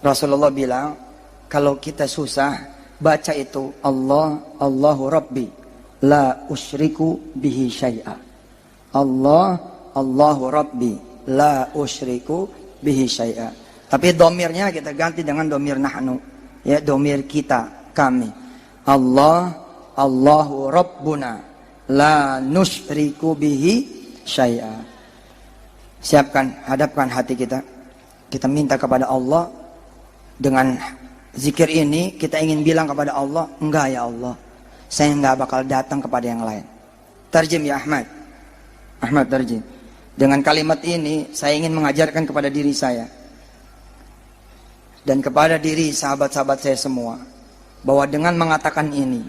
Rasulullah bilang, kalau kita susah, baca itu Allah, Allahu Rabbi, la usyriku bihi syai'a. Allah, Allahu Rabbi, la usyriku bihi syai'a. Tapi domirnya kita ganti dengan domir nahnu, ya, domir kita, kami. Allah, Allahu Rabbuna, la nusyriku bihi syai'a. Siapkan, hadapkan hati kita. Kita minta kepada Allah. Dengan zikir ini kita ingin bilang kepada Allah, enggak ya Allah, saya enggak bakal datang kepada yang lain. Tarjim ya Ahmad. Ahmad tarjim. Dengan kalimat ini saya ingin mengajarkan kepada diri saya dan kepada diri sahabat-sahabat saya semua, bahwa dengan mengatakan ini,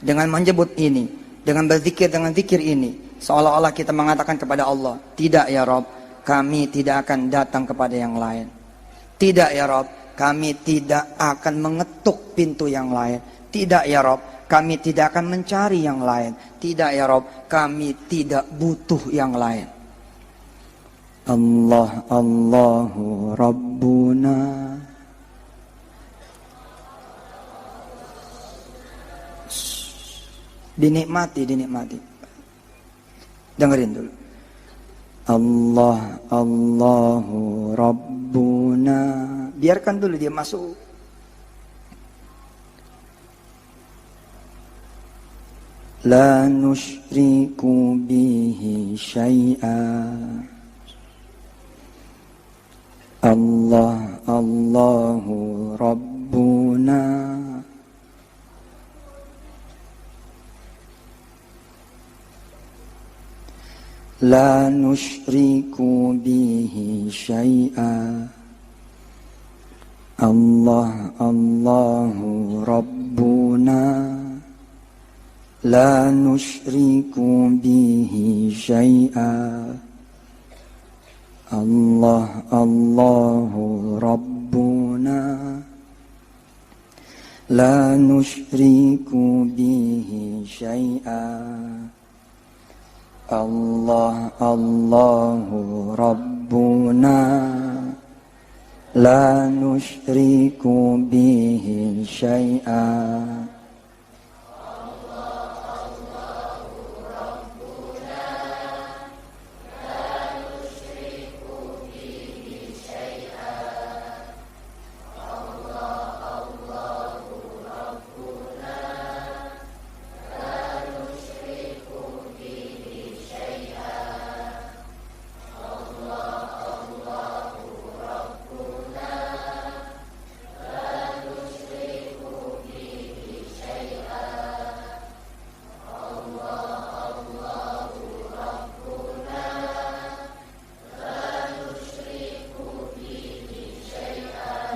dengan menyebut ini, dengan berzikir dengan zikir ini, seolah-olah kita mengatakan kepada Allah, tidak ya Rabb, kami tidak akan datang kepada yang lain. Tidak ya Rabb, kami tidak akan mengetuk pintu yang lain. Tidak ya Rabb, kami tidak akan mencari yang lain. Tidak ya Rabb, kami tidak butuh yang lain. Allah, Allahu Rabbuna. Dinikmati, dinikmati. Dengerin dulu. Allah, Allahu Rabbuna. Biarkan dulu dia masuk. La nusyriku bihi syai'a. Allah, Allahu Rabbuna. La nusyriku bihi syai'a. Allah, Allahu Rabbuna. La nusyriku bihi syai'a. Allah, Allahu Rabbuna. La nusyriku bihi syai'a. Allah, Allahu Rabbuna. La nusyriku bihi syai'a.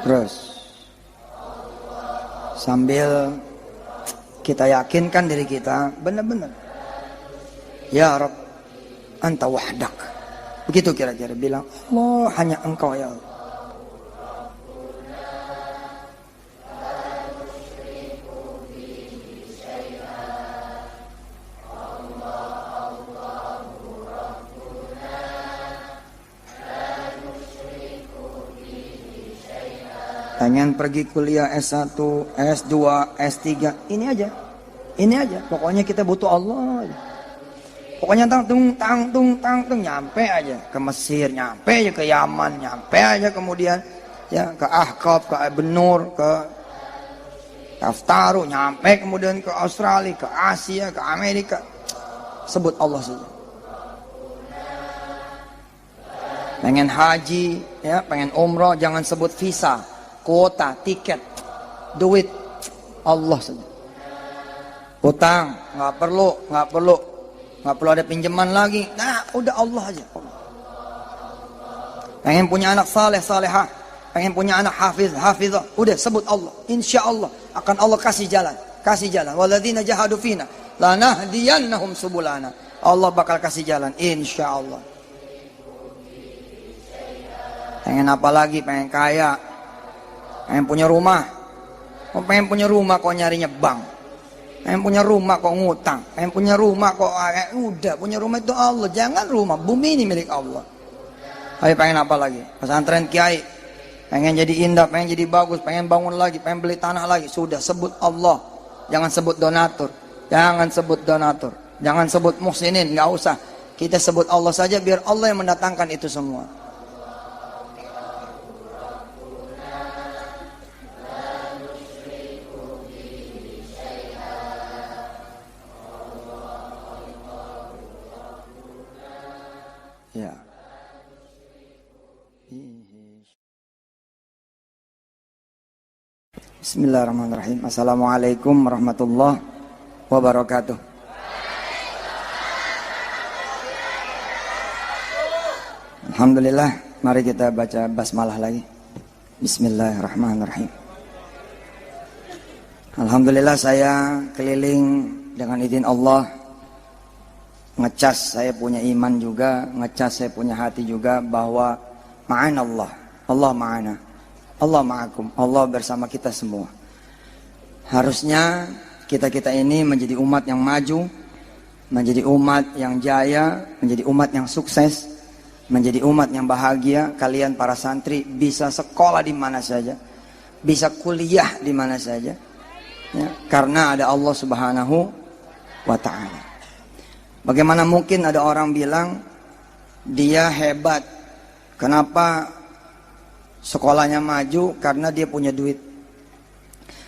Terus sambil kita yakinkan diri kita benar-benar, ya Rabb, Anta wahdak. Begitu kira-kira bilang, Allah, hanya Engkau ya Allah. Pengen pergi kuliah S1, S2, S3, ini aja. Pokoknya kita butuh Allah aja. Pokoknya tang, nyampe aja ke Mesir, nyampe aja ke Yaman, nyampe aja kemudian ya ke Ahqaf, ke Benur, ke Kaftaru, nyampe kemudian ke Australia, ke Asia, ke Amerika. Sebut Allah saja. Pengen haji, ya, pengen umroh, jangan sebut visa, kuota, tiket, duit, Allah saja. Utang nggak perlu ada pinjaman lagi. Nah, udah Allah aja. Pengen punya anak saleh, salehah, pengen punya anak hafizah, udah sebut Allah. Insya Allah akan Allah kasih jalan. Walladzina jahadu fina lanahdiyannahum subulana. Allah bakal kasih jalan, insya Allah. Pengen apa lagi? Pengen kaya, pengen punya rumah. Pengen punya rumah kok nyarinya bank. Pengen punya rumah kok ngutang. Pengen punya rumah kok udah punya rumah itu Allah. Jangan rumah, bumi ini milik Allah. Ayo pengen apa lagi? Pesantren kiai, pengen jadi indah, pengen jadi bagus, pengen bangun lagi, pengen beli tanah lagi, sudah sebut Allah. Jangan sebut donatur, jangan sebut donatur, jangan sebut muhsinin, nggak usah. Kita sebut Allah saja, biar Allah yang mendatangkan itu semua. Ya. Bismillahirrahmanirrahim. Assalamualaikum warahmatullahi wabarakatuh. Alhamdulillah, mari kita baca basmalah lagi. Bismillahirrahmanirrahim. Alhamdulillah, saya keliling dengan izin Allah, ngecas saya punya iman juga, ngecas saya punya hati juga, bahwa ma'ana Allah, Allah ma'ana, Allah ma'akum, Allah bersama kita semua. Harusnya kita ini menjadi umat yang maju, menjadi umat yang jaya, menjadi umat yang sukses, menjadi umat yang bahagia. Kalian para santri bisa sekolah di mana saja, bisa kuliah di mana saja, ya, karena ada Allah Subhanahu wa ta'ala. Bagaimana mungkin ada orang bilang dia hebat, kenapa sekolahnya maju? Karena dia punya duit,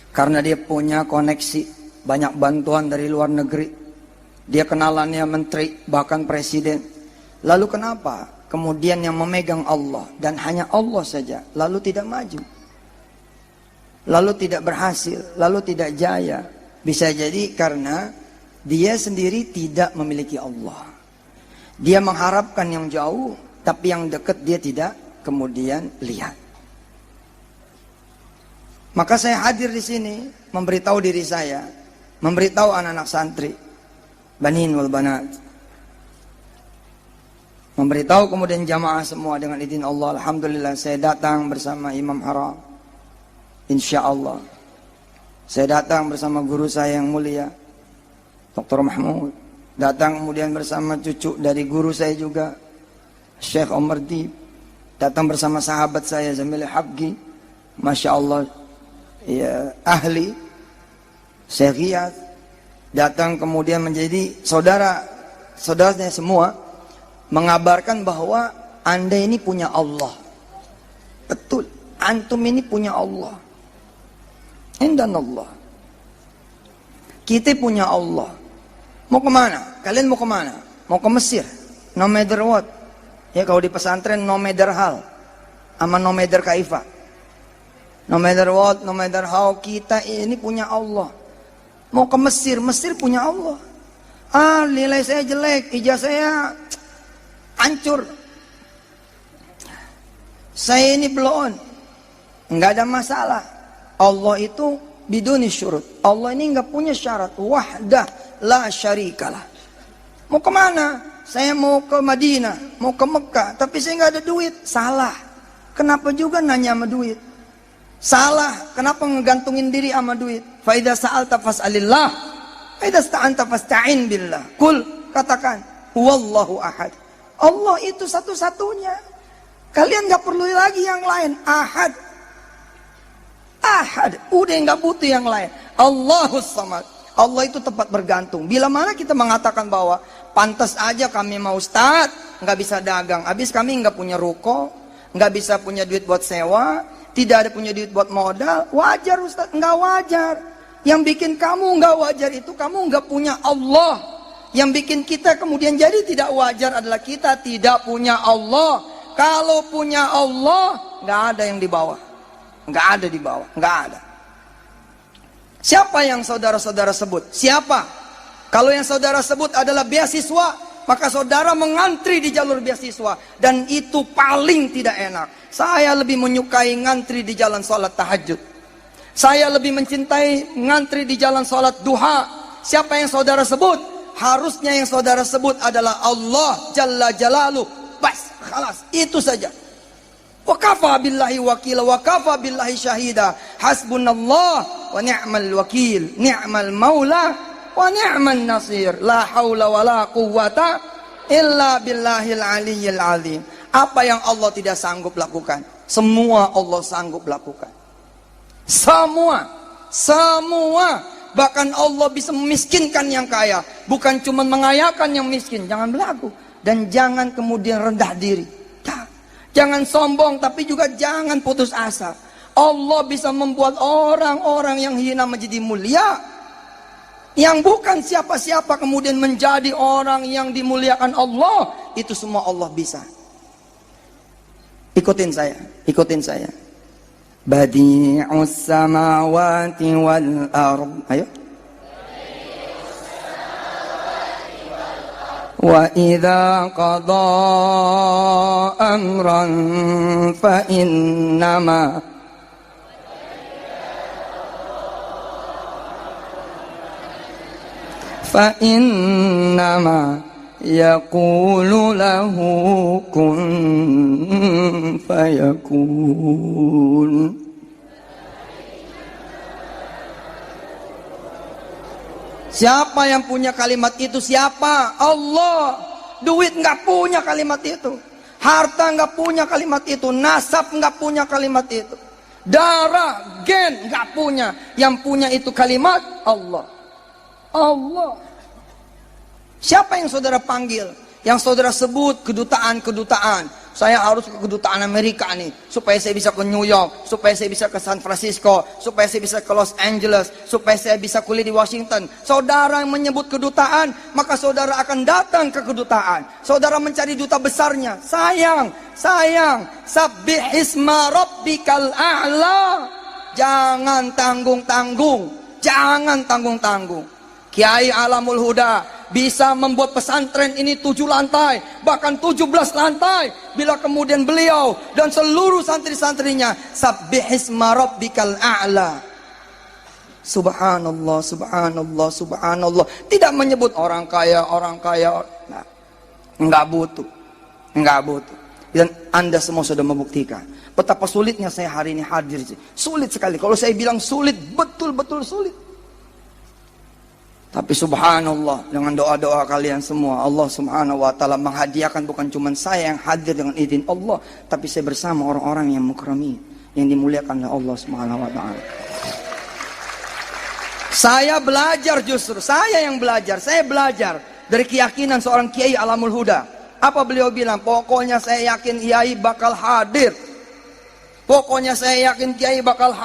karena dia punya koneksi, banyak bantuan dari luar negeri, dia kenalannya menteri, bahkan presiden. Lalu kenapa kemudian yang memegang Allah dan hanya Allah saja lalu tidak maju, lalu tidak berhasil, lalu tidak jaya? Bisa jadi karena dia sendiri tidak memiliki Allah. Dia mengharapkan yang jauh, tapi yang dekat dia tidak kemudian lihat. Maka saya hadir di sini memberitahu diri saya, memberitahu anak-anak santri, banin wal banat, memberitahu kemudian jamaah semua dengan izin Allah. Alhamdulillah, saya datang bersama Imam Haram, insya Allah. Saya datang bersama guru saya yang mulia Dr. Mahmud, datang kemudian bersama cucu dari guru saya juga Syekh Omar Dib, datang bersama sahabat saya Zamil Habgi, Masya Allah, ya, ahli Syekh Riyad, datang kemudian menjadi saudara-saudaranya semua, mengabarkan bahwa Anda ini punya Allah. Betul, antum ini punya Allah. Indan Allah, kita punya Allah. Mau kemana? Kalian mau kemana? Mau ke Mesir? No matter what. Ya, kalau di pesantren no matter hal, ama no matter kaifa. No matter what, no matter how, kita ini punya Allah. Mau ke Mesir, Mesir punya Allah. Ah, nilai saya jelek, ijazah saya hancur, saya ini blow on, nggak ada masalah. Allah itu biduni syurut. Allah ini nggak punya syarat. Wahdah la syarikalah. Mau kemana? Saya mau ke Madinah, mau ke Mekah, tapi saya nggak ada duit. Salah. Kenapa juga nanya sama duit? Salah. Kenapa ngegantungin diri sama duit? Fa idza sa'alta fas'alillah, fa idza sta'anta fasta'in billah. Kul, katakan, huwallahu ahad. Allah itu satu-satunya. Kalian nggak perlu lagi yang lain. Ahad. Ahad. Udah nggak butuh yang lain. Allahus samad. Allah itu tempat bergantung. Bila mana kita mengatakan bahwa pantas aja kami mau ustad, nggak bisa dagang, habis kami nggak punya ruko, nggak bisa punya duit buat sewa, tidak ada punya duit buat modal, wajar ustad? Nggak wajar. Yang bikin kamu nggak wajar itu kamu nggak punya Allah. Yang bikin kita kemudian jadi tidak wajar adalah kita tidak punya Allah. Kalau punya Allah, nggak ada yang di bawah, nggak ada di bawah, nggak ada. Siapa yang saudara-saudara sebut? Siapa? Kalau yang saudara sebut adalah beasiswa, maka saudara mengantri di jalur beasiswa, dan itu paling tidak enak. Saya lebih menyukai ngantri di jalan sholat tahajud. Saya lebih mencintai ngantri di jalan sholat duha. Siapa yang saudara sebut? Harusnya yang saudara sebut adalah Allah Jalla Jalaluh. Bas, khalas, itu saja. Wa kafa billahi wakila, wa kafa billahi syahida. Hasbunallah wa ni'mal wakil, ni'mal maula wa ni'man nasir. La haula wa la quwwata illa billahil aliyyil azim. Apa yang Allah tidak sanggup lakukan? Semua Allah sanggup lakukan. Semua. Bahkan Allah bisa memiskinkan yang kaya. Bukan cuma mengayakan yang miskin. Jangan berlaku. Dan jangan kemudian rendah diri. Jangan sombong, tapi juga jangan putus asa. Allah bisa membuat orang-orang yang hina menjadi mulia. Yang bukan siapa-siapa kemudian menjadi orang yang dimuliakan Allah. Itu semua Allah bisa. Ikutin saya. Badi'us samawati wal ard. Ayo. Wa idza qada amran fa innama yaqulu lahu kun fayakun. Siapa yang punya kalimat itu? Siapa? Allah. Duit nggak punya kalimat itu. Harta nggak punya kalimat itu. Nasab nggak punya kalimat itu. Darah, gen nggak punya. Yang punya itu kalimat Allah. Allah. Siapa yang saudara panggil? Yang saudara sebut kedutaan. Saya harus ke kedutaan Amerika nih, supaya saya bisa ke New York, supaya saya bisa ke San Francisco, supaya saya bisa ke Los Angeles, supaya saya bisa kuliah di Washington. Saudara yang menyebut kedutaan, maka saudara akan datang ke kedutaan. Saudara mencari duta besarnya. Sayang. Sabbihisma rabbikal a'la. Jangan tanggung-tanggung. Kiai Alamul Huda bisa membuat pesantren ini 7 lantai, bahkan 17 lantai. Bila kemudian beliau dan seluruh santri-santrinya sabbihisma rabbikal a'la. Subhanallah. Tidak menyebut orang kaya. Nah, enggak butuh. Dan Anda semua sudah membuktikan betapa sulitnya saya hari ini hadir. Sulit sekali. Kalau saya bilang sulit, betul-betul sulit. Tapi subhanallah, dengan doa-doa kalian semua, Allah subhanahu wa ta'ala menghadiahkan bukan cuma saya yang hadir dengan izin Allah, tapi saya bersama orang-orang yang mukrami, yang dimuliakan oleh Allah subhanahu wa ta'ala. Saya belajar justru, saya belajar dari keyakinan seorang Kiai Alamul Huda. Apa beliau bilang? Pokoknya saya yakin Kiai bakal hadir. Pokoknya saya yakin Kiai bakal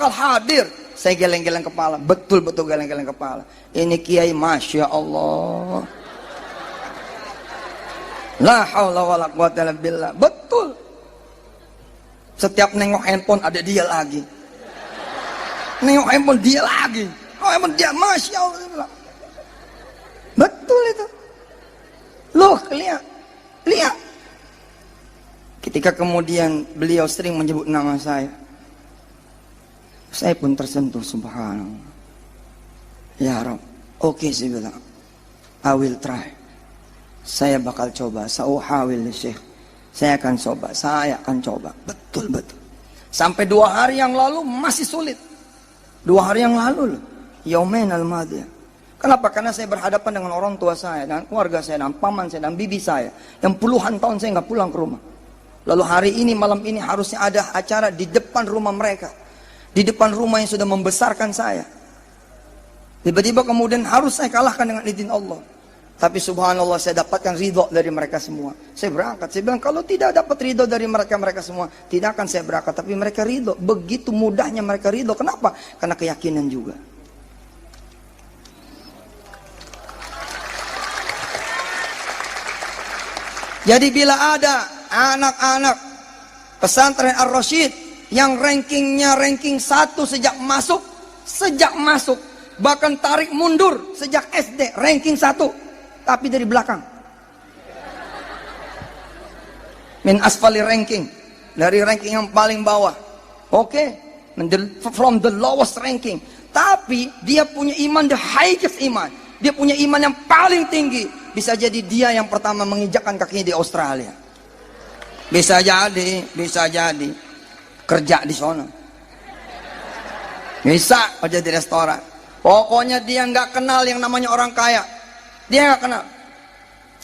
hadir. Saya geleng-geleng kepala, betul-betul geleng-geleng kepala. Ini Kiai, Masya Allah. La haula wala quwata illa billah. Betul. Setiap nengok handphone ada dia lagi. Nengok handphone dia lagi. Oh, handphone dia, Masya Allah. Betul itu. Loh, lihat. Ketika kemudian beliau sering menyebut nama saya pun tersentuh, subhanallah. Ya Rabb, oke, saya bilang, I will try. Saya bakal coba, sauhawil Syekh. Saya akan coba. Betul. Sampai 2 hari yang lalu masih sulit. 2 hari yang lalu loh. Yaumain al-madiyah. Kenapa? Karena saya berhadapan dengan orang tua saya, dengan keluarga saya, dengan paman saya, dan bibi saya. Yang puluhan tahun saya nggak pulang ke rumah. Lalu hari ini, malam ini harusnya ada acara di depan rumah mereka. Di depan rumah yang sudah membesarkan saya. Tiba-tiba kemudian harus saya kalahkan dengan izin Allah. Tapi subhanallah, saya dapatkan ridho dari mereka semua. Saya berangkat, saya bilang kalau tidak dapat ridho dari mereka semua, tidak akan saya berangkat. Tapi mereka ridho, begitu mudahnya mereka ridho. Kenapa? Karena keyakinan juga. Jadi bila ada anak-anak pesantren Ar-Rasyid yang rankingnya ranking 1 sejak masuk, bahkan tarik mundur sejak SD ranking 1, tapi dari belakang, min asfali ranking, dari ranking yang paling bawah, from the lowest ranking, tapi dia punya iman, the highest iman, dia punya iman yang paling tinggi. Bisa jadi dia yang pertama menginjakkan kakinya di Australia, bisa jadi kerja di sana, bisa kerja di restoran. Pokoknya dia nggak kenal yang namanya orang kaya, dia nggak kenal.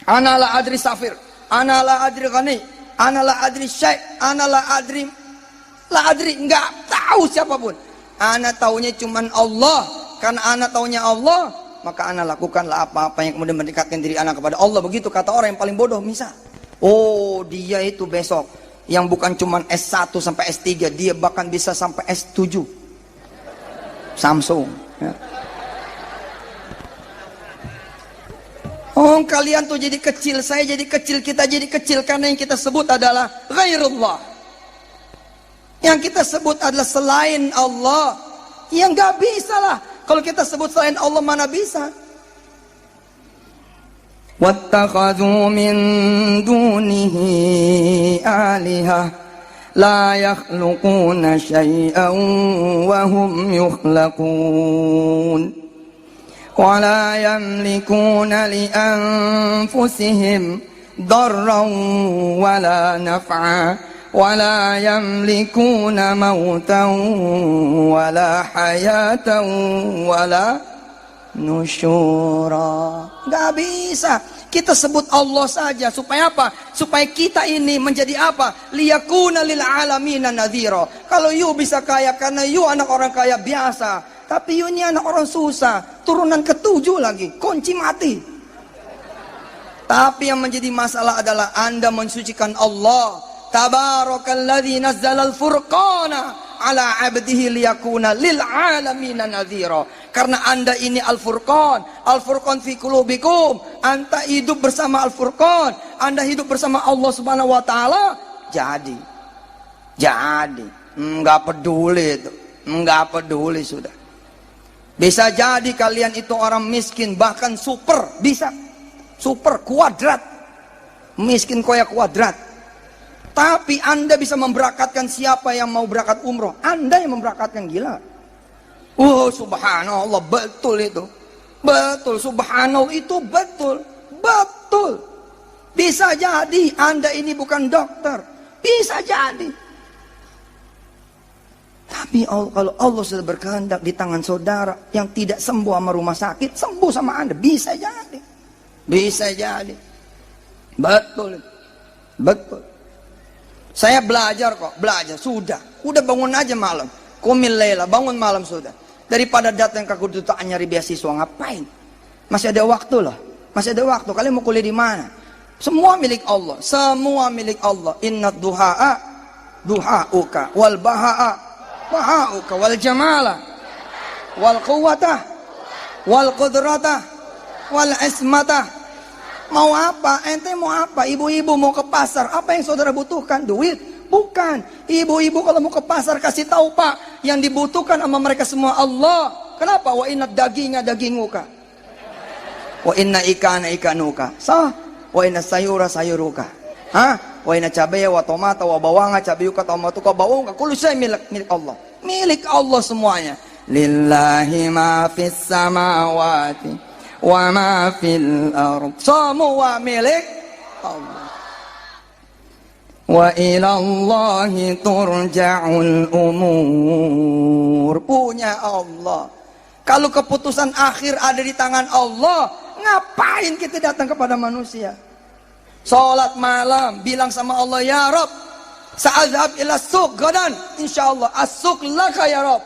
Ana la adri safir, ana la adri ghani, Ana la adri syai', ana la adri, enggak tahu siapapun. Ana taunya cuman Allah. Karena ana taunya Allah, maka ana lakukanlah apa-apa yang kemudian mendekatkan diri ana kepada Allah. Begitu kata orang yang paling bodoh. Misal, oh dia itu besok yang bukan cuman S1 sampai S3, dia bahkan bisa sampai S7. Samsung ya. Oh kalian tuh jadi kecil, saya jadi kecil, kita jadi kecil karena yang kita sebut adalah ghairullah. Yang kita sebut adalah selain Allah. Yang gak bisa lah. Kalau kita sebut selain Allah, mana bisa? وَاتَّخَذُوا مِن دُونِهِ آلِهَةً لَا يَخْلُقُونَ شَيْئًا وَهُمْ يُخْلَقُونَ وَلَا يَمْلِكُونَ لِأَنفُسِهِمْ ضَرًّا وَلَا نَفْعًا وَلَا يَمْلِكُونَ مَوْتًا وَلَا حَيَاةً وَلَا نُشُورًا. Gak bisa. Kita sebut Allah saja supaya apa? Supaya kita ini menjadi apa? Liyakuna lil alamina nadhira. Kalau you bisa kaya karena you anak orang kaya biasa, tapi you ini anak orang susah, turunan ke-7 lagi, kunci mati. Tapi yang menjadi masalah adalah Anda mensucikan Allah. Tabarakalladzi nazzalal furqana ala 'abdihi liyakuna lil alamina nadhira. Karena Anda ini Al-Furqan, Al-Furqan fi qulubikum. Anda hidup bersama Al-Furqan, Anda hidup bersama Allah Subhanahu wa taala. Jadi enggak peduli itu. Enggak peduli sudah. Bisa jadi kalian itu orang miskin, bahkan super, bisa. Super kuadrat. Miskin kaya kuadrat. Tapi Anda bisa memberangkatkan siapa yang mau berangkat umroh. Anda yang memberangkatkan, gila. Subhanallah, betul itu. Betul, subhanallah itu betul. Betul. Bisa jadi Anda ini bukan dokter. Bisa jadi. Tapi kalau Allah sudah berkehendak di tangan saudara yang tidak sembuh sama rumah sakit, sembuh sama Anda. Bisa jadi. Bisa jadi. Betul. Betul. Saya belajar kok, belajar, sudah bangun aja malam, qumil laila, bangun malam sudah. Daripada datang ke kedutaan nyari beasiswa, ngapain? Masih ada waktu loh, masih ada waktu. Kalian mau kuliah di mana? Semua milik Allah, semua milik Allah. Inna duha'a duha'uka, wal baha'a baha'uka, wal jamala, wal quwwata, wal qudrata, wal ismata. Mau apa? Ente mau apa? Ibu-ibu mau ke pasar. Apa yang saudara butuhkan? Duit? Bukan. Ibu-ibu kalau mau ke pasar kasih tahu Pak. Yang dibutuhkan sama mereka semua Allah. Kenapa? Wa inna dagingnya daginguka. Wa inna ikana ikanuka. Sah. Wa inna sayura sayuruka. Hah? Wa inna cabaya wa tomata wa bawanga cabiyuka tomatuka bawanga. Kullu syai milik Allah. Milik Allah semuanya. Lillahi ma fis samawati wa ma fil ard. Semua milik Allah. Wa ila Allahi turja'ul umur. Punya Allah. Kalau keputusan akhir ada di tangan Allah, ngapain kita datang kepada manusia? Salat malam, bilang sama Allah, ya Rabb, sa'adhab ila suq gadan, insyaallah as-suq laka ya Rabb.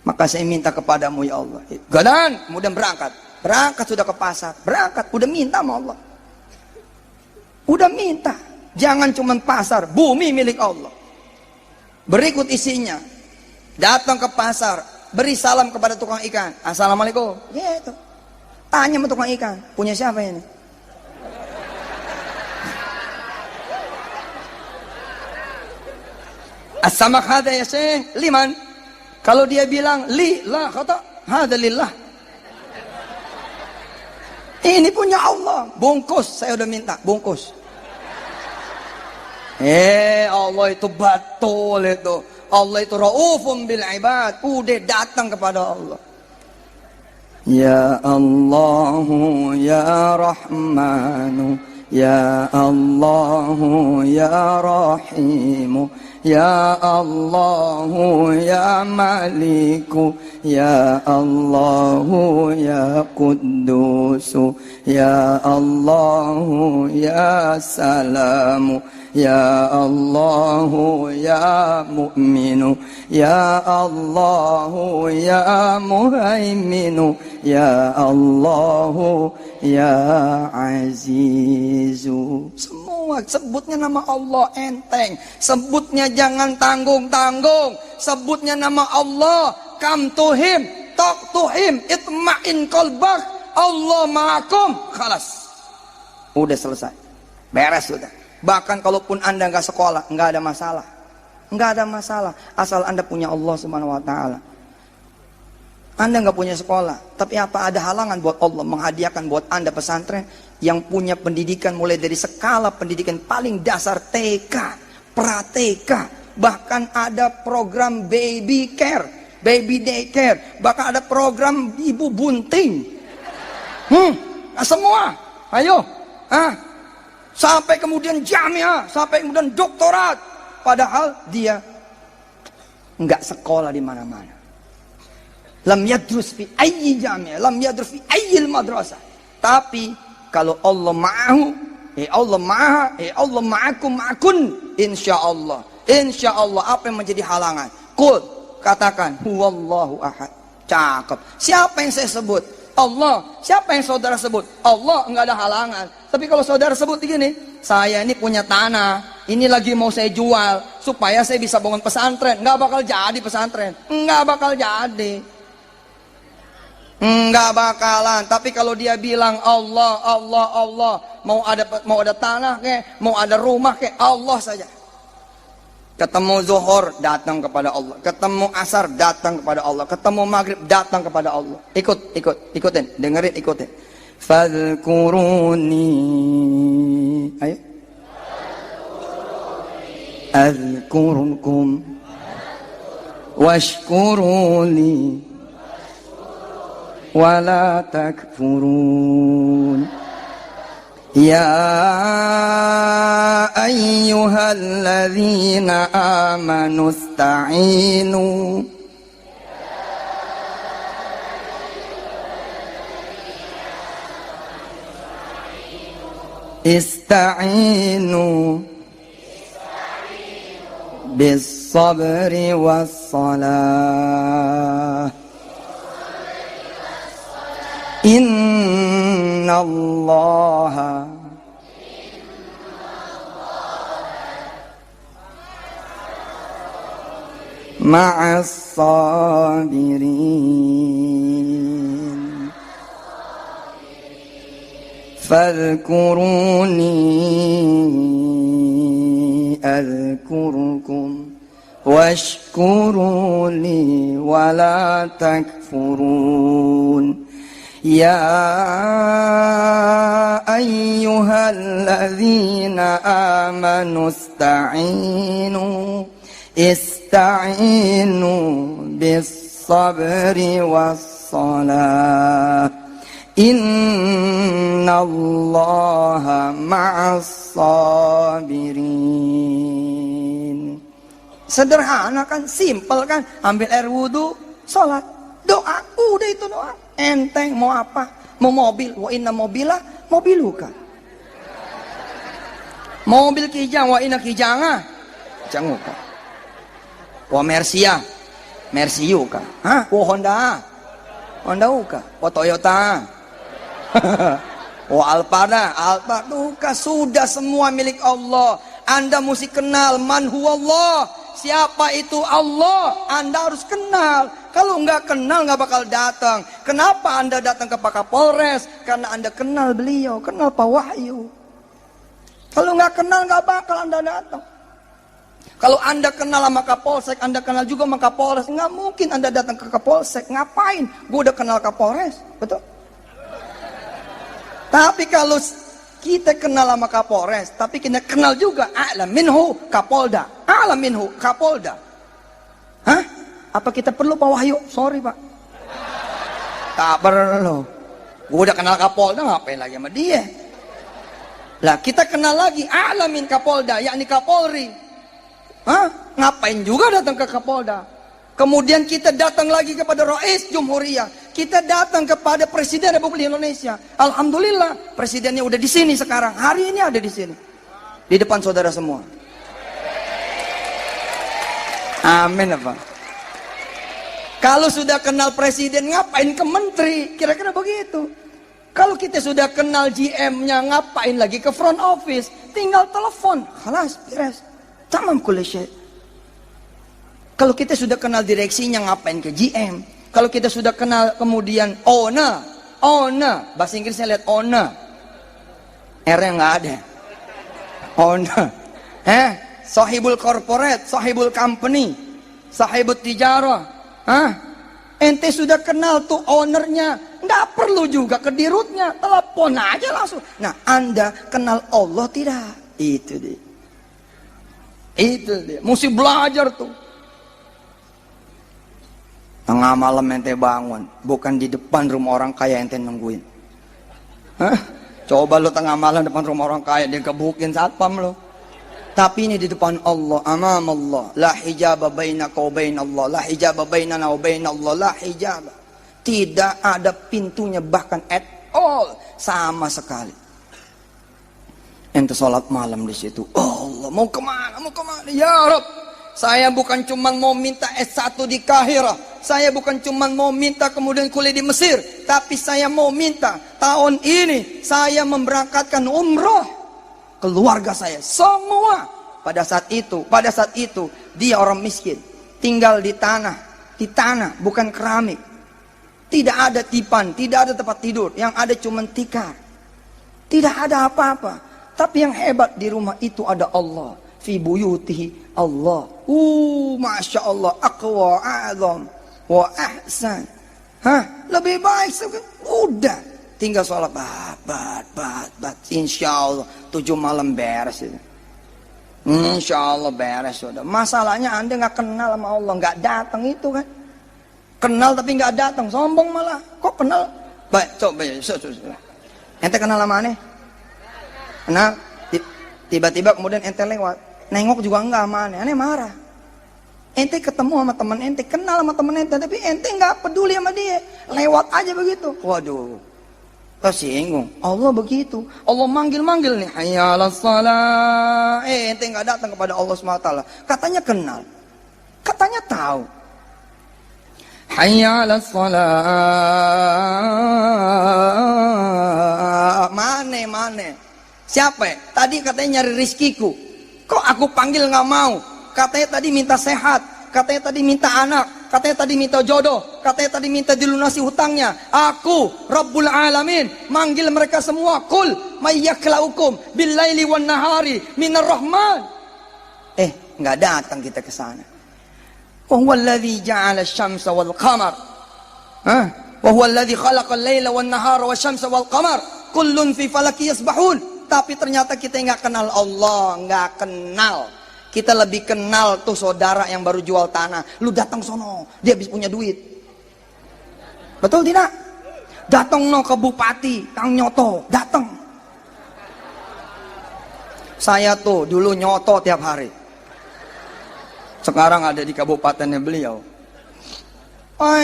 Maka saya minta kepadamu ya Allah. Gadan, kemudian berangkat. Berangkat sudah ke pasar. Berangkat, udah minta sama Allah. Udah minta. Jangan cuma pasar, bumi milik Allah. Berikut isinya. Datang ke pasar, beri salam kepada tukang ikan. Assalamualaikum. Gitu. Tanya sama tukang ikan, punya siapa ini? As-samak hada ya Syekh, liman. Kalau dia bilang li la kata hada lillah. Ini punya Allah. Bungkus, saya udah minta, bungkus. Allah itu betul itu. Allah itu raufum bil ibad. Udah datang kepada Allah. Ya Allahu ya Rahmanu Ya Allahu ya Rahimu, Ya Allahu ya Maliku, Ya Allahu ya Quddusu, Ya Allahu ya Salamu, Ya Allahu ya Mu'minu, Ya Allahu ya Muhaiminu, Ya Allahu ya Azizu. Semua sebutnya nama Allah enteng, sebutnya jangan tanggung-tanggung, sebutnya nama Allah, come to him, talk to him, itma'in qalbak, Allah ma'akum, khalas, udah selesai, beres sudah. Bahkan kalaupun anda nggak sekolah, nggak ada masalah, nggak ada masalah, asal anda punya Allah Subhanahu Wa Taala. Anda nggak punya sekolah, tapi apa ada halangan buat Allah menghadiahkan buat anda pesantren yang punya pendidikan mulai dari skala pendidikan paling dasar TK, pra-TK, bahkan ada program baby care, baby daycare, bahkan ada program ibu bunting. Semua, ayo, sampai kemudian jamiah, sampai kemudian doktorat, padahal dia nggak sekolah di mana-mana. Lam yadrus fi ayyi jami'ah, lam yadrus fi ayyil madrasah. Tapi kalau Allah ma'ahu, Allah maha, Allah ma'akum ma'akun, insyaallah. Insyaallah, apa yang menjadi halangan? Qul, katakan huwallahu ahad. Cakep. Siapa yang saya sebut? Allah. Siapa yang saudara sebut? Allah, enggak ada halangan. Tapi kalau saudara sebut begini, saya ini punya tanah, ini lagi mau saya jual supaya saya bisa bangun pesantren, enggak bakal jadi pesantren. Enggak bakal jadi. Enggak bakalan. Tapi kalau dia bilang Allah, Allah, Allah, mau ada tanah kek, mau ada rumah kek, Allah saja. Ketemu zuhur datang kepada Allah, ketemu asar datang kepada Allah, ketemu maghrib datang kepada Allah. Ikutin, dengerin, ikutin. Fadhkuruni, ayo. Azkurukum washkuruni wala takfurun. Ya ayyuhalladzina amanu ista'inu bis sabri was salah. Inna Allah ma'as sabirin. Fadhkuruni adhkurukum washkuruni wala takfurun. Ya ayyuhalladzina amanu ista'inu bis sabri was salah. Innallaha ma'as sabirin. Sederhana kan, simpel kan, ambil air wudu, sholat, doa, udah itu doa. Enteng, mau apa? Mau mobil, wa inna mobilah mobiluka. Mobil kijang, wa inna kijanga janguka. Wa Mercia Merciuka. Hah? Wa Honda uka. Wa Toyota. Wa Alphard uka. Sudah semua milik Allah. Anda mesti kenal man huwallah. Siapa itu Allah? Anda harus kenal. Kalau nggak kenal nggak bakal datang. Kenapa Anda datang ke Pak Kapolres? Karena Anda kenal beliau, kenal Pak Wahyu. Kalau nggak kenal nggak bakal Anda datang. Kalau Anda kenal sama Kapolsek, Anda kenal juga sama Kapolres, nggak mungkin Anda datang ke Kapolsek. Ngapain? Gue udah kenal Kapolres, betul? Tapi kalau kita kenal sama Kapolres, tapi kita kenal juga a'lam minhu Kapolda, a'lam minhu Kapolda. Hah? Apa kita perlu Pak Wahyu? Sorry Pak, tak perlu. Gue udah kenal Kapolda, ngapain lagi sama dia? Lah kita kenal lagi Alamin Kapolda, yakni Kapolri. Hah? Ngapain juga datang ke Kapolda? Kemudian kita datang lagi kepada Rais Jumhuriyah. Kita datang kepada Presiden Republik Indonesia. Alhamdulillah, presidennya udah di sini sekarang. Hari ini ada di sini. Di depan saudara semua. Amin apa? Kalau sudah kenal presiden, ngapain ke menteri? Kira-kira begitu. Kalau kita sudah kenal GM-nya, ngapain lagi ke front office? Tinggal telepon, halas, beres. Tamam kulli syai'. Kalau kita sudah kenal direksinya, ngapain ke GM? Kalau kita sudah kenal kemudian owner, bahasa Inggrisnya lihat owner. R-nya nggak ada. Owner, sahibul corporate, sahibul company, sahibul tijarah. Ente sudah kenal tuh ownernya. Nggak perlu juga ke dirutnya, telepon aja langsung. Nah, Anda kenal Allah tidak? Itu dia. Itu dia. Mesti belajar tuh. Tengah malam ente bangun, bukan di depan rumah orang kaya ente nungguin. Coba lo tengah malam depan rumah orang kaya, dia kebukin satpam lo. Tapi ini di depan Allah, amam Allah. La hijaba bainaka wa bain Allah, la hijaba bainana wa bain Allah, la hijaba. Tidak ada pintunya, bahkan at all, sama sekali. Ente sholat malam di situ. Oh Allah, mau kemana? Mau kemana? Ya Rabb, saya bukan cuma mau minta S1 di Kahirah. Saya bukan cuma mau minta kemudian kuliah di Mesir. Tapi saya mau minta tahun ini saya memberangkatkan umroh keluarga saya semua. Pada saat itu dia orang miskin, tinggal di tanah bukan keramik. Tidak ada tipan, tidak ada tempat tidur, yang ada cuma tikar. Tidak ada apa-apa. Tapi yang hebat di rumah itu ada Allah. Fi buyutihi Allah. Masya Allah, aqwa, a'zam, wa ahsan. Lebih baik. Udah. Tinggal sholat. Insya Allah 7 malam beres itu. Insya Allah beres sudah. Masalahnya Anda nggak kenal sama Allah, nggak datang itu kan. Kenal tapi nggak datang, sombong malah. Kok kenal? Baik, coba. Ente kenal sama aneh? Kenal? Tiba-tiba kemudian ente lewat, nengok juga enggak sama aneh. Aneh marah. Ente ketemu sama teman ente, kenal sama teman ente, tapi ente nggak peduli sama dia, lewat aja begitu. Waduh, tersinggung. Allah begitu. Allah manggil nih, hayya 'alas shalah. Ente nggak datang kepada Allah SWT. Katanya kenal, katanya tahu. Hayya 'alas shalah. Mana? Siapa? Tadi katanya nyari rizkiku. Kok aku panggil nggak mau? Katanya tadi minta sehat, katanya tadi minta anak, katanya tadi minta jodoh, katanya tadi minta dilunasi hutangnya. Aku Rabbul Alamin manggil mereka semua. Qul may yaklaukum bil laili wan nahari minar rahman. Nggak datang kita ke sana. Wa huwa alladhi ja'ala asy-syamsa wal qamar. Wa huwa alladhi khalaqa al-laila wan nahara wasy-syamsa wal qamar. Kullun fi falaki yasbahun. Tapi ternyata kita nggak kenal Allah, nggak kenal. Kita lebih kenal tuh saudara yang baru jual tanah. Lu datang sono, dia habis punya duit. Betul tidak? Datang no ke bupati, Kang Nyoto, datang. Saya tuh dulu nyoto tiap hari. Sekarang ada di kabupatennya beliau.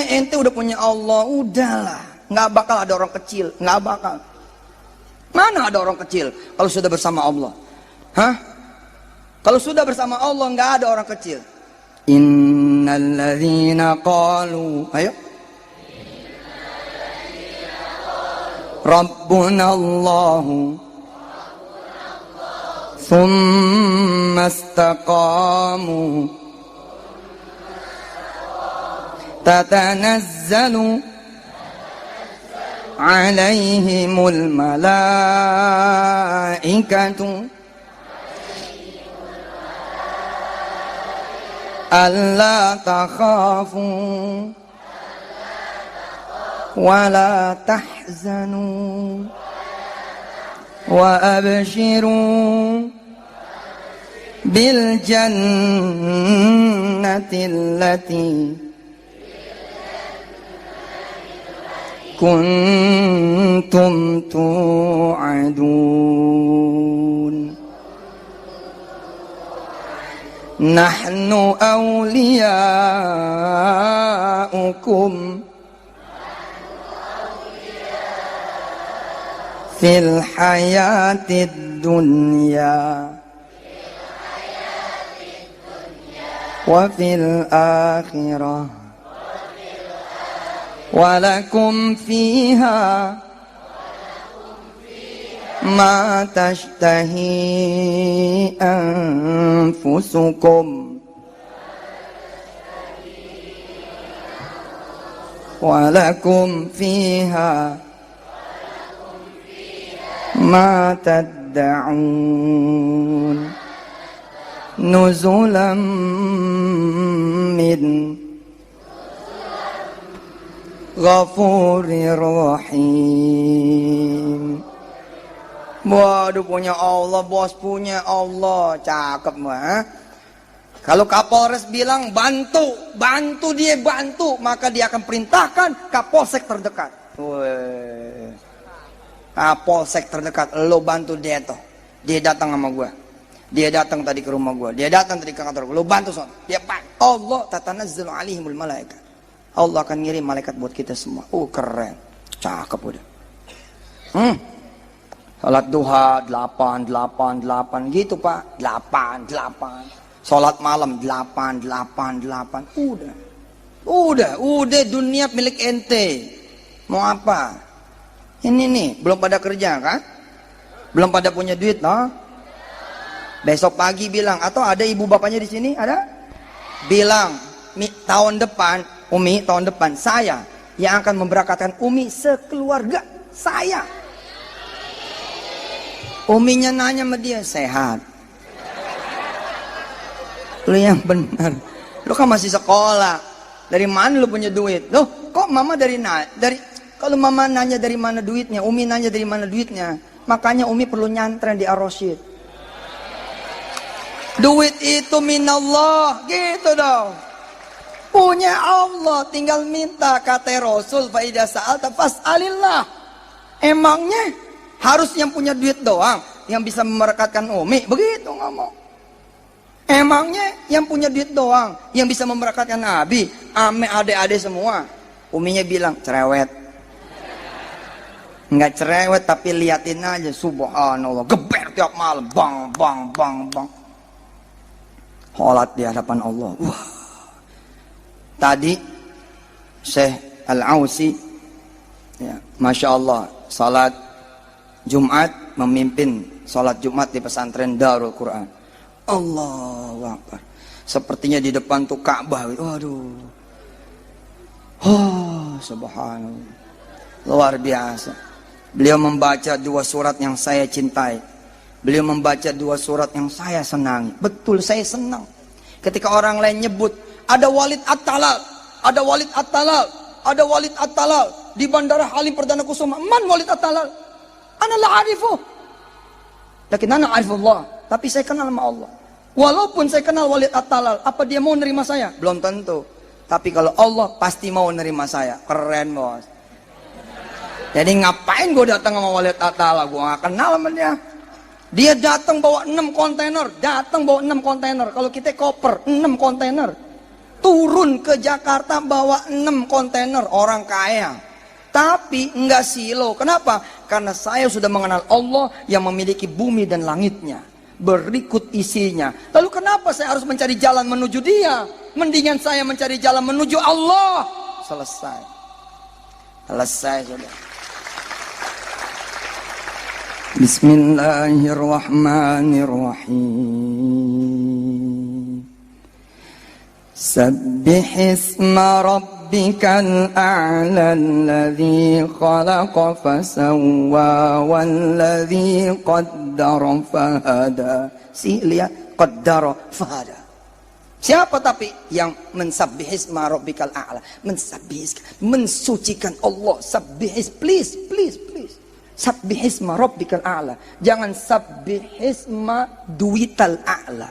Ente udah punya Allah, udahlah. Nggak bakal ada orang kecil, nggak bakal. Mana ada orang kecil kalau sudah bersama Allah? Kalau sudah bersama Allah nggak ada orang kecil. Innalladzina qalu, ayo. Rabbunallahu thumma istaqamu tatanazzalu alaihimul malaikatu alla takhafu wa la tahzanu wa abshiru bil jannati allati كنتم توعدون نحن أولياؤكم في الحياة الدنيا وفي الآخرة ولكم فيها ما تشتهي أنفسكم ولكم فيها ما تدعون نزلا من غفور رحيم. Waduh, punya Allah, bos punya Allah, cakep mah. Kalau Kapolres bilang bantu dia bantu, maka dia akan perintahkan Kapolsek terdekat. Weh. Kapolsek terdekat, lo bantu dia toh. Dia datang sama gua. Dia datang tadi ke rumah gua. Dia datang tadi ke kantor gua. Lo bantu son. Dia Allah tatanazzalu alaihimul malaikat. Allah akan ngirim malaikat buat kita semua. Keren. Cakep udah. Salat duha 8 gitu Pak. 8. Salat malam 8. Udah dunia milik ente. Mau apa? Ini nih, belum pada kerja kan? Belum pada punya duit, no? Besok pagi bilang, atau ada ibu bapaknya di sini? Ada? Bilang, tahun depan, Umi, tahun depan saya yang akan memberangkatkan Umi sekeluarga. Saya. Uminya nanya sama dia, sehat? Lu yang benar. Lu kan masih sekolah. Dari mana lu punya duit? Loh, kok mama kalau mama nanya dari mana duitnya, Umi nanya dari mana duitnya, makanya Umi perlu nyantren di Ar-Rasyid. Duit itu minallah, gitu dong. Punya Allah, tinggal minta. Kata Rasul, fa idza sa'alta fas'alillah. Emangnya harus yang punya duit doang yang bisa memerekatkan Umi? Begitu ngomong. Emangnya yang punya duit doang yang bisa memerekatkan Nabi? Ame adik-adik semua. Uminya bilang, cerewet. Enggak cerewet tapi liatin aja, subhanallah, geber tiap malam, bang. Sholat di hadapan Allah. Wah. Tadi Syekh Al-Ausi, ya, masya Allah, salat Jumat memimpin salat Jumat di pesantren Darul Quran. Allahu Akbar. Sepertinya di depan tuh Ka'bah. Waduh. Subhanallah. Luar biasa. Beliau membaca 2 surat yang saya cintai. Beliau membaca 2 surat yang saya senangi. Betul, saya senang. Ketika orang lain nyebut, ada Walid At-Talal, ada Walid At-Talal, ada Walid At-Talal di Bandara Halim Perdana Kusuma. Man Walid At-Talal? Ana la arifu. Lakin ana arifullah. Tapi saya kenal sama Allah. Walaupun saya kenal Walid At-Talal, apa dia mau nerima saya? Belum tentu. Tapi kalau Allah pasti mau nerima saya. Keren, bos. Jadi ngapain gue datang sama Walid At-Talal? Gue gak kenal sama dia. Dia datang bawa 6 kontainer. Kalau kita koper 6 kontainer. Turun ke Jakarta bawa 6 kontainer. Orang kaya. Tapi enggak silo. Kenapa? Karena saya sudah mengenal Allah yang memiliki bumi dan langitnya. Berikut isinya. Lalu kenapa saya harus mencari jalan menuju dia? Mendingan saya mencari jalan menuju Allah. Selesai sudah. Bismillahirrahmanirrahim. Sabbihisma rabbikal a'la alladhi khalaqa fasawwa walladhi qaddara fahada. Lihat, qaddara fahada. Siapa tapi yang mensabbihisma rabbikal a'la? Mensucikan Allah. Sabbihis, please. Sabbihisma rabbikal a'la. Jangan sabbihisma duital a'la.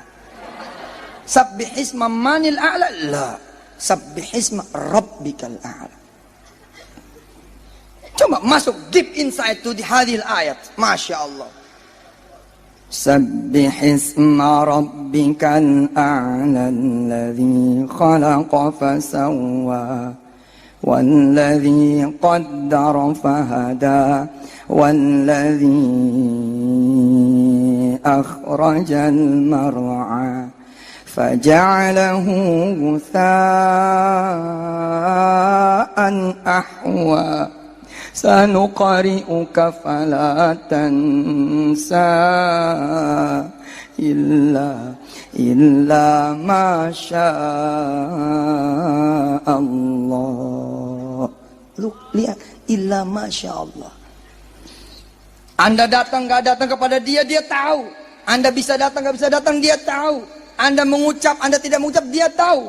Sabbihisma manil a'la. La. Sabbihisma rabbikal a'la. Coba masuk deep inside to the hadil ayat. Masya Allah. Sabbih isma rabbikal a'la alladhi khalaqa fasawwa والذي قدر فهدى والذي أخرج المرعى فجعله غثاء أحوى سنقرئك فلا تنسى إلا ما شاء Allah. Lu lihat, illa masya Allah. Anda datang nggak datang kepada dia, dia tahu. Anda bisa datang nggak bisa datang, dia tahu. Anda mengucap, Anda tidak mengucap, dia tahu.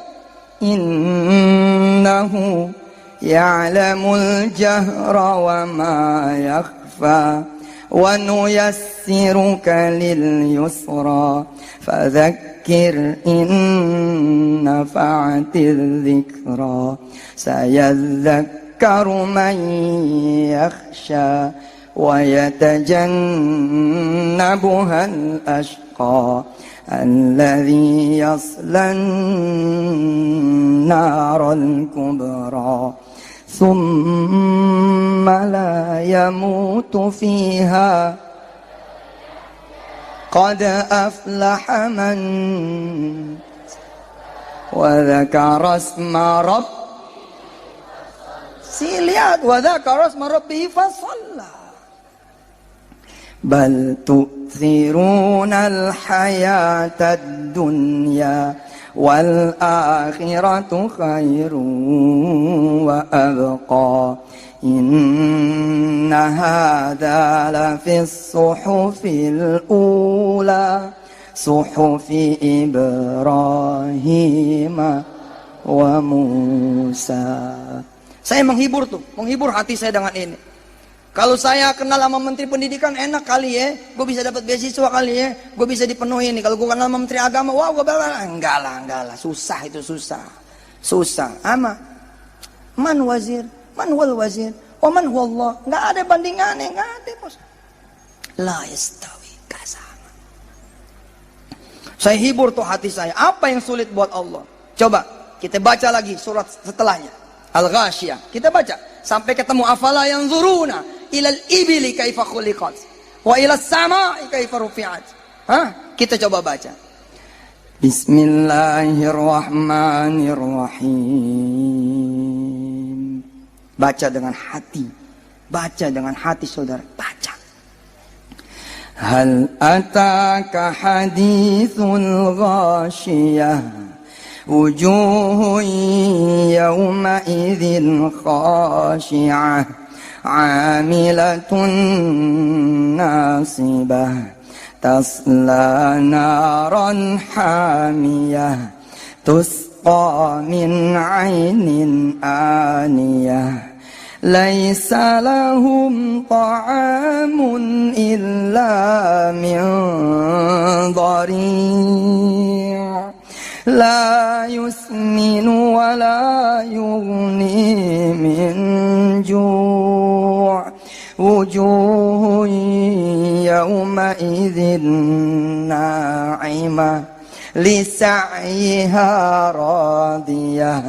Innahu ya'lamul jahra wa ma yakhfa wa nuyassiruka lil yusra fadzakkir in nafa'atil dzikra sayadzakkaru man yakhsha wa yatajannabuhal ashqa alladzi yaslan naral kubra thumma la yamutu fiha qad aflaha man wa dzakara asma rabb. Lihat, wa dzakara asma rabbih fasalla. Bal tu'thirunal hayatad dunya wal akhiratu khairun wa abqa. Inna hadza lafis suhufil ula suhufi Ibrahim wa Musa. Saya menghibur hati saya dengan ini. Kalau saya kenal sama menteri pendidikan enak kali ya, gue bisa dapat beasiswa kali ya, gue bisa dipenuhi nih. Kalau gue kenal sama menteri agama, wah gue bakal enggak lah, susah itu susah. Ama man wazir, man wal wazir, wa man huwallah, enggak ada bandingannya, enggak ada bos. La yastawi, enggak sama. Saya hibur tuh hati saya. Apa yang sulit buat Allah? Coba kita baca lagi surat setelahnya, Al-Ghasyiyah. Kita baca sampai ketemu afala yanzuruna ilal ibili kaifa khuliqat wa ilas samai kaifa rufi'at. Kita coba baca. Bismillahirrahmanirrahim. Baca dengan hati. Baca dengan hati saudara. Baca. Hal ataka hadithul ghasyiyah wujuhun yawma idzin khashi'ah 'amilatun nasibah tasla naran hamiyah tusqa min 'ainin aniyah laisa lahum ta'amun illa min dhari' la yusminu wa la yughni min ju' wujuhun yawma idzin na'imah li sa'yiha radiyah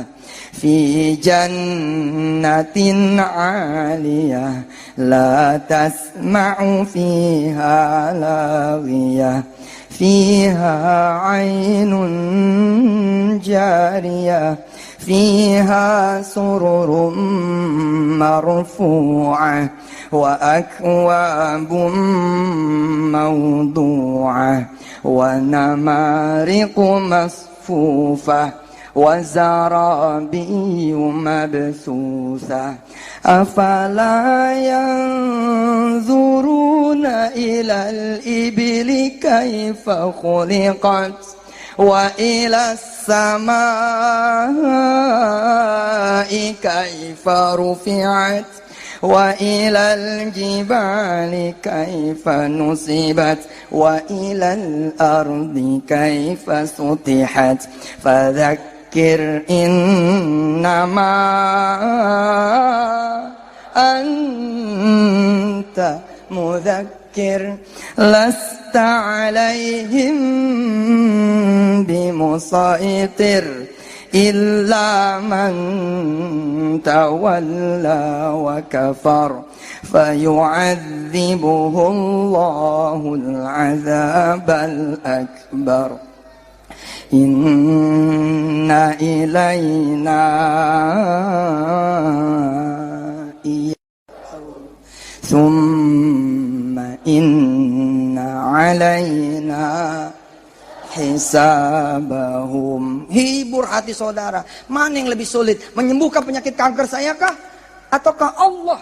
fi jannatin 'aliyah la tasma'u fiha laghiyah fiha 'ainun jariyah fiha sururun marfu'ah wa akwabun mawdu'ah wa namariqu masfufah wa zarabiyu mabthusah afala yanzuruna ilal ibili kaifa khuliqat wa ilas samai kaifa rufi'at wa ilal jibali kaifa nusibat wa ilal ardi kaifa sutihat fadzakkir innama anta mudzakkir lasta alaihim bimusaitir illa man tawalla wa kafar fayu'adzibuhu Allahul 'adzabal akbar inna ilaina thumma inna alaina hisabahum. Hibur hati saudara. Mana yang lebih sulit? Menyembuhkan penyakit kanker saya kah? Ataukah Allah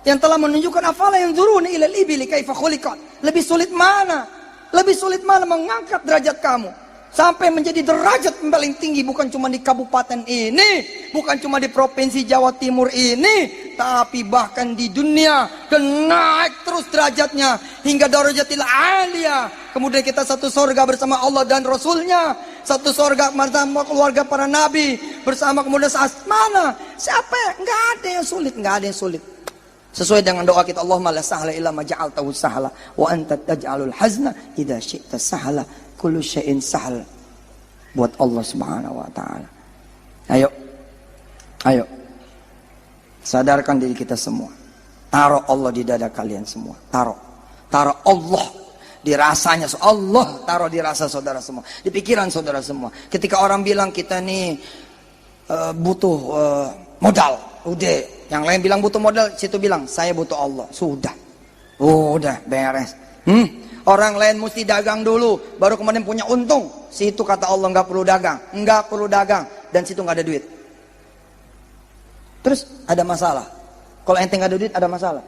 yang telah menunjukkan afala yang zuruni ilal ibili kaifa khuliqat? Lebih sulit mana? Lebih sulit mana mengangkat derajat kamu sampai menjadi derajat yang paling tinggi, bukan cuma di kabupaten ini, bukan cuma di provinsi Jawa Timur ini, tapi bahkan di dunia, dan naik terus derajatnya hingga darajatil aliyah. Kemudian kita satu surga bersama Allah dan Rasulnya, satu surga bersama keluarga para nabi, bersama kemudian saat mana? Siapa? Nggak ada yang sulit, nggak ada yang sulit. Sesuai dengan doa kita, Allahumma la sahla illa ma ja'altahu sahla wa anta taj'alul hazna idza syi'ta sahla. Kullu syai'in sahl buat Allah Subhanahu wa taala. Ayo. Sadarkan diri kita semua. Taruh Allah di dada kalian semua. Taruh Allah di rasanya. Allah taruh di rasa saudara semua, di pikiran saudara semua. Ketika orang bilang kita nih butuh modal, udah. Yang lain bilang butuh modal, situ bilang saya butuh Allah. Sudah. Udah beres. Orang lain mesti dagang dulu, baru kemudian punya untung. Situ kata Allah nggak perlu dagang, dan situ nggak ada duit. Terus ada masalah. Kalau ente nggak ada duit, ada masalah.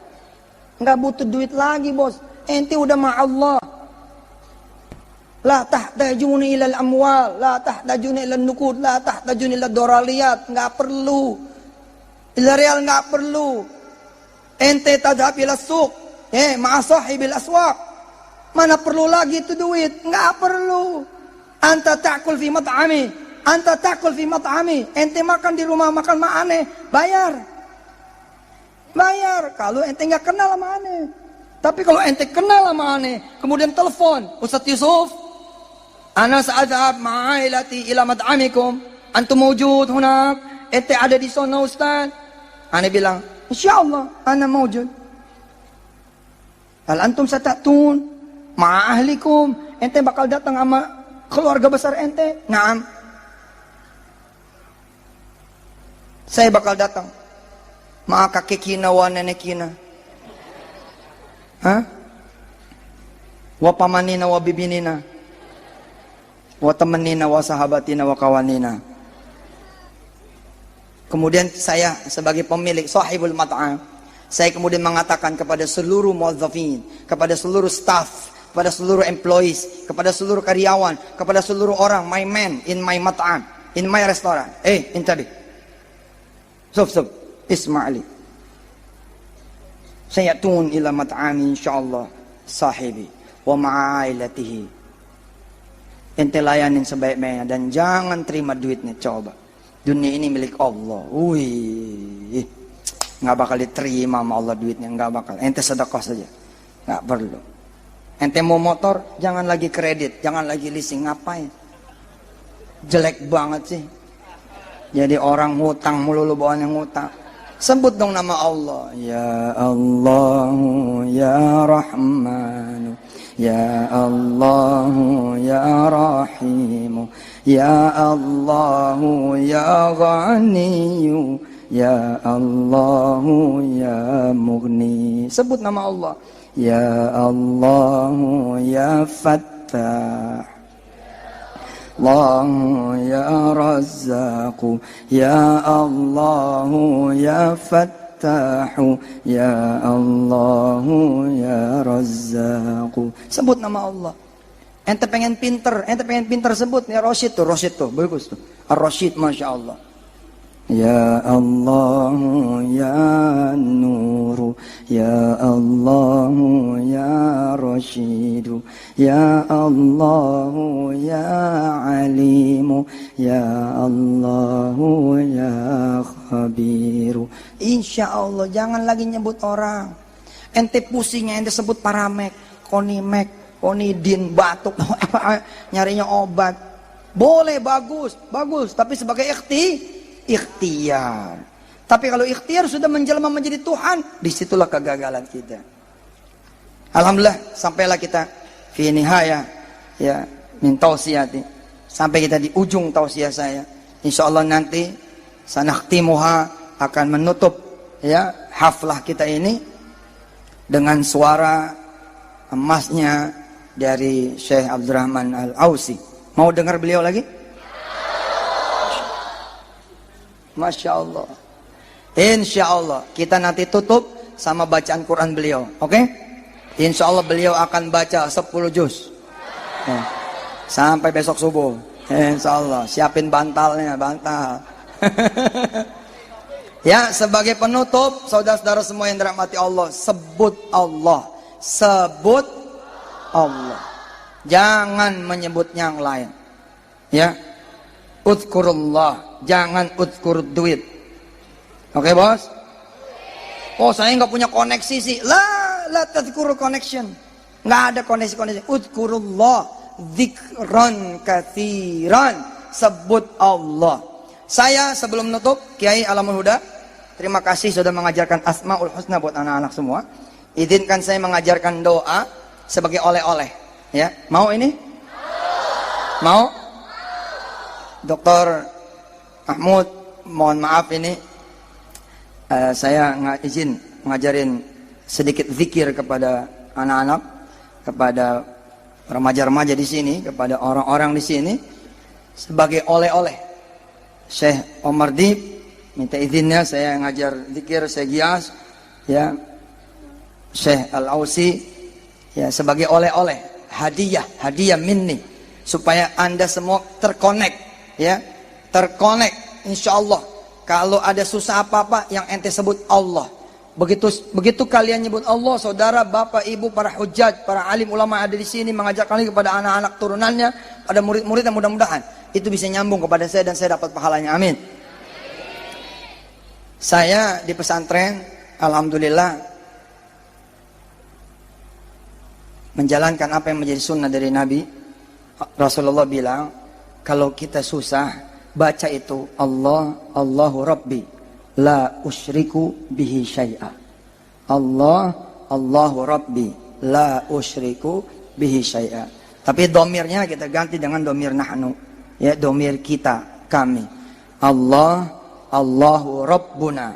Nggak butuh duit lagi bos. Ente udah ma Allah. La tahtajuni ilal amwal, la tahtajuni ilal nukud, la tahtajuni ilal doraliyat. Nggak perlu. Ila real nggak perlu. Ente tadhab ila suq, ma'asahibil aswaq. Mana perlu lagi itu duit? Nggak perlu. Anta ta'kul fi mat'ami, anta ta'kul fi mat'ami. Ente makan di rumah makan ma aneh, bayar. Kalau ente nggak kenal sama aneh. Tapi kalau ente kenal sama aneh, kemudian telepon, Ustaz Yusuf, ana sa'adhab ma'ailati ila mat'amikum, antum mawjud hunak. Ente ada di sana Ustaz. Aneh bilang, insyaallah ana mawjud. Hal antum satatun ma'ahlikum, ente bakal datang sama keluarga besar ente. Naam, saya bakal datang ma kakekina wa nenekina, wa pamanina wa bibinina wa temenina wa sahabatina wa kawanina. Kemudian saya sebagai pemilik sahibul mat'am, saya kemudian mengatakan kepada seluruh muazzafin, kepada seluruh staff, kepada seluruh employees, kepada seluruh karyawan, kepada seluruh orang, my man in my mat'am, in my restaurant. Intabi. Suf, isma'li. Sayatun ila mat'ami insyaallah sahibi wa ma'ailatihi. Ente layanin sebaik-baiknya dan jangan terima duitnya, coba. Dunia ini milik Allah. Wih. Nggak bakal diterima sama Allah duitnya, nggak bakal. Ente sedekah saja. Nggak perlu. Ente mau motor, jangan lagi kredit, jangan lagi leasing, ngapain? Jelek banget sih. Jadi orang ngutang melulu bawaan yang ngutang. Sebut dong nama Allah. Ya Allahu ya Rahmanu, ya Allahu ya Rahimu, ya Allahu ya Ghaniyu, ya Allahu ya Mughni. Sebut nama Allah. Ya Allahu ya Fattah, Allahu ya Razzaqu, ya Allahu ya Fattahu, ya Allahu ya Razzaqu. Sebut nama Allah. Ente pengen pinter sebut ya Rasyid tuh, bagus tuh. Ar-Rasyid, Masya Allah. Ya Allahu ya Nuru, ya Allahu ya Rashidu, ya Allahu ya Alimu, ya Allahu ya Khabiru, Insya Allah, jangan lagi nyebut orang. Ente pusingnya ente sebut Paramek, Konimek, Konidin, batuk, nyarinya obat. Boleh, bagus, tapi sebagai ikhtiar. Tapi kalau ikhtiar sudah menjelma menjadi Tuhan, disitulah kegagalan kita. Alhamdulillah, sampailah kita fi nihaya ya min tausiyati. Sampai kita di ujung tausiah saya. Insyaallah nanti sanakhtimuha, akan menutup ya haflah kita ini dengan suara emasnya dari Syekh Abdurrahman Al-Ausi. Mau dengar beliau lagi? Masya Allah. Insya Allah kita nanti tutup sama bacaan Quran beliau. Oke? Insya Allah beliau akan baca 10 juz ya, sampai besok subuh. Insya Allah. Siapin bantalnya, bantal. Ya, sebagai penutup, saudara-saudara semua yang dirahmati Allah, sebut Allah. Sebut Allah. Jangan menyebut yang lain. Ya. Udhkurullah, jangan udhkur duit. Oke, Bos? Oh, saya nggak punya koneksi sih. La tadhkuru connection. Nggak ada koneksi. Udhkurullah, dzikran katsiran. Sebut Allah. Saya sebelum menutup, Kiai Alamul Huda, terima kasih sudah mengajarkan Asmaul Husna buat anak-anak semua. Izinkan saya mengajarkan doa sebagai oleh-oleh. Ya, mau ini? Mau? Dr. Mahmud, mohon maaf ini saya izin mengajarin sedikit zikir kepada anak-anak, kepada remaja-remaja di sini, kepada orang-orang di sini sebagai oleh-oleh. Syekh Omar Dib minta izinnya saya ngajar zikir, saya gias ya Syekh Al-Ausi ya sebagai oleh-oleh, hadiah minni, supaya Anda semua terkonek ya, terkonek. Insyaallah kalau ada susah apa-apa yang ente sebut Allah. Begitu kalian nyebut Allah, saudara, bapak, ibu, para hujjaj, para alim ulama ada di sini mengajak kalian kepada anak-anak turunannya, pada murid-murid yang mudah-mudahan itu bisa nyambung kepada saya dan saya dapat pahalanya. Amin. Saya di pesantren, alhamdulillah, menjalankan apa yang menjadi sunnah dari Nabi. Rasulullah bilang, kalau kita susah, baca itu Allah, Allahu Rabbi, la usyriku bihi syai'a. Allah, Allahu Rabbi, la usyriku bihi syai'a. Tapi domirnya kita ganti dengan domir nahnu. Ya, domir kita, kami. Allah, Allahu Rabbuna,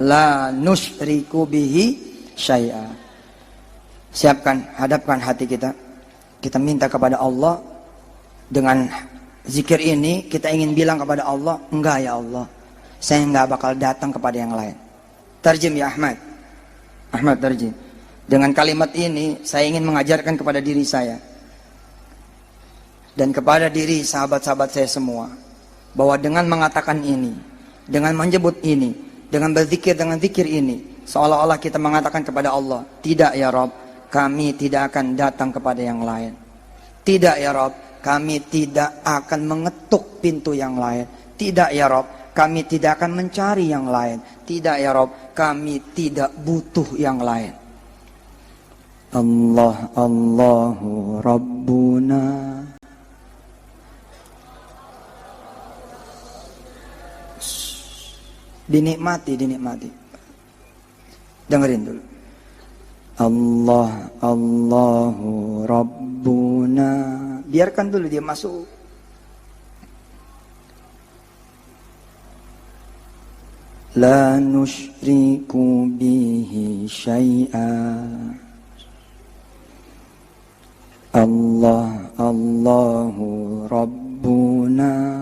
la nusyriku bihi syai'a. Siapkan, hadapkan hati kita. Kita minta kepada Allah. Dengan zikir ini, kita ingin bilang kepada Allah, enggak ya Allah, saya enggak bakal datang kepada yang lain. Tarjim ya Ahmad. Ahmad tarjim. Dengan kalimat ini, saya ingin mengajarkan kepada diri saya dan kepada diri sahabat-sahabat saya semua, bahwa dengan mengatakan ini, dengan menyebut ini, dengan berzikir dengan zikir ini, seolah-olah kita mengatakan kepada Allah, tidak ya Rabb, kami tidak akan datang kepada yang lain. Tidak ya Rabb, kami tidak akan mengetuk pintu yang lain. Tidak ya Rabb, kami tidak akan mencari yang lain. Tidak ya Rabb, kami tidak butuh yang lain. Allah, Allahu Rabbuna. Dinikmati. Dengerin dulu. Allah, Allahu Rabbuna. Biarkan dulu dia masuk. La nusyriku bihi syai'a. Allah, Allahu Rabbuna.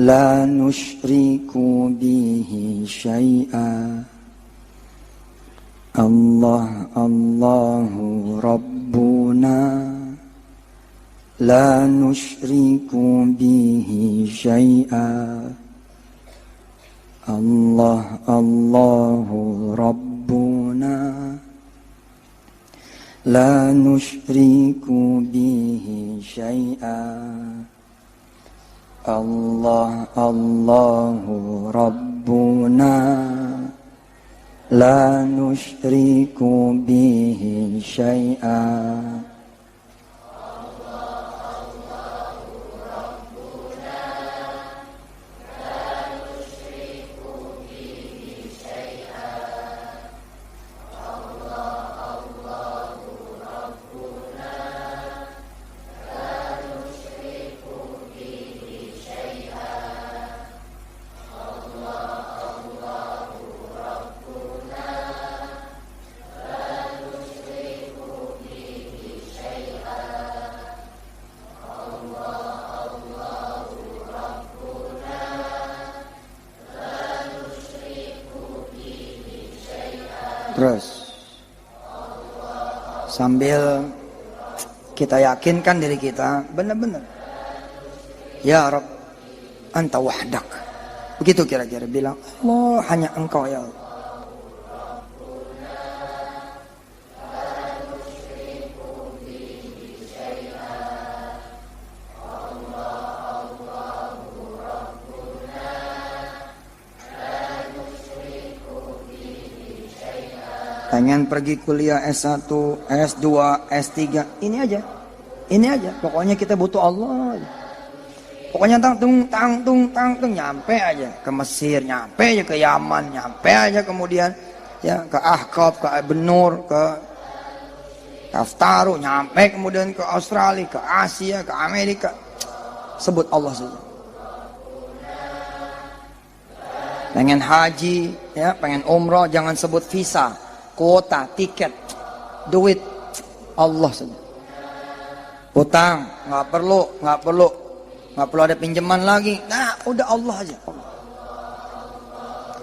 La nusyriku bihi syai'a. Allah, Allahu Rabbuna. La nusyriku bihi syai'a. Allah, Allahu Rabbuna. La nusyriku bihi syai'a. Allah Allahu Rabbuna la nusyriku bihi syai'a. Terus sambil kita yakinkan diri kita benar-benar, ya Rabb anta wahdak, begitu kira-kira bilang, Allah hanya engkau ya Allah. Pengen pergi kuliah S1, S2, S3, ini aja. Pokoknya kita butuh Allah aja. Pokoknya tang, nyampe aja ke Mesir, nyampe aja ke Yaman, nyampe aja kemudian ya ke Ahqaf, ke Benur, ke Kaftaru, nyampe kemudian ke Australia, ke Asia, ke Amerika. Sebut Allah saja. Pengen haji, ya, pengen umroh, jangan sebut visa, kuota, tiket, duit, Allah saja. Utang nggak perlu ada pinjaman lagi. Nah, udah Allah aja.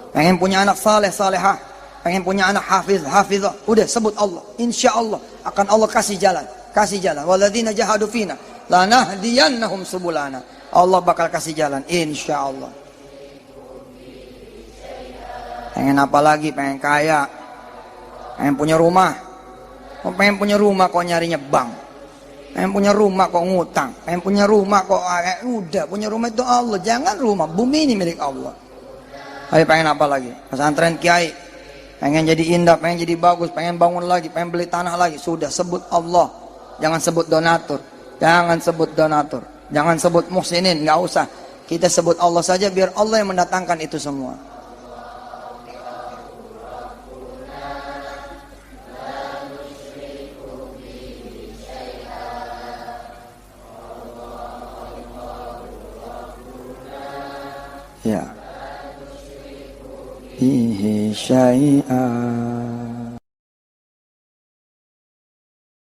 Pengen punya anak saleh, salehah, pengen punya anak hafiz, hafizah, udah sebut Allah. Insya Allah akan Allah kasih jalan. Walladzina jahadu fina lanahdiyannahum subulana. Allah bakal kasih jalan, insya Allah. Pengen apa lagi? Pengen kaya, pengen punya rumah. Pengen punya rumah kok nyarinya bank. Pengen punya rumah kok ngutang. Pengen punya rumah kok udah punya rumah itu Allah. Jangan rumah, bumi ini milik Allah. Ayo pengen apa lagi? Pesantren kiai. Pengen jadi indah, pengen jadi bagus, pengen bangun lagi, pengen beli tanah lagi. Sudah sebut Allah. Jangan sebut donatur. Jangan sebut muhsinin, nggak usah. Kita sebut Allah saja biar Allah yang mendatangkan itu semua. Ya. Bihi syai'a.